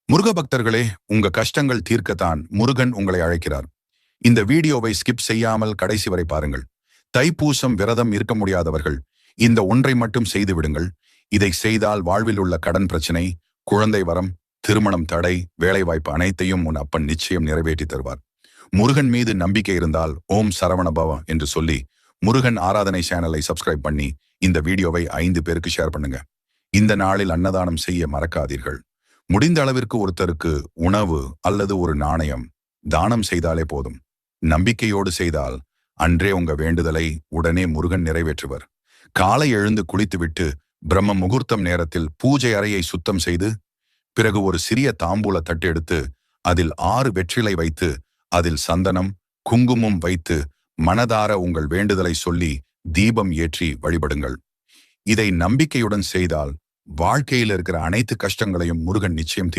முருக பக்தர்களே, உங்க கஷ்டங்கள் தீர்க்கத்தான் முருகன் உங்களை அழைக்கிறார். இந்த வீடியோவை ஸ்கிப் செய்யாமல் கடைசி வரை பாருங்கள். தைப்பூசம் விரதம் இருக்க முடியாதவர்கள் இந்த ஒன்றை மட்டும் செய்து விடுங்கள். இதை செய்தால் வாழ்வில் உள்ள கடன் பிரச்சனை, குழந்தை வரம், திருமணம் தடை, வேலைவாய்ப்பு அனைத்தையும் உன் அப்பன் நிச்சயம் நிறைவேற்றி தருவார். முருகன் மீது நம்பிக்கை இருந்தால் ஓம் சரவணபவ என்று சொல்லி முருகன் ஆராதனை சேனலை சப்ஸ்கிரைப் பண்ணி இந்த வீடியோவை 5 பேருக்கு ஷேர் பண்ணுங்க. இந்த நாளில் அன்னதானம் செய்ய மறக்காதீர்கள். முடிந்த அளவிற்கு ஒருத்தருக்கு உணவு அல்லது ஒரு நாணயம் தானம் செய்தாலே போதும். நம்பிக்கையோடு செய்தால் அன்றே உங்க வேண்டுதலை உடனே முருகன் நிறைவேற்றுவர். காலை எழுந்து குளித்துவிட்டு பிரம்ம முகூர்த்தம் நேரத்தில் பூஜை அறையை சுத்தம் செய்து பிறகு ஒரு சிறிய தாம்பூல தட்டு எடுத்து அதில் 6 வெற்றிலை வைத்து அதில் சந்தனம் குங்குமம் வைத்து மனதார உங்கள் வேண்டுதலை சொல்லி தீபம் ஏற்றி வழிபடுங்கள். இதை நம்பிக்கையுடன் செய்தால் வாழ்க்கையில் இருக்கிற அனைத்து கஷ்டங்களையும் முருகன் நிச்சயம்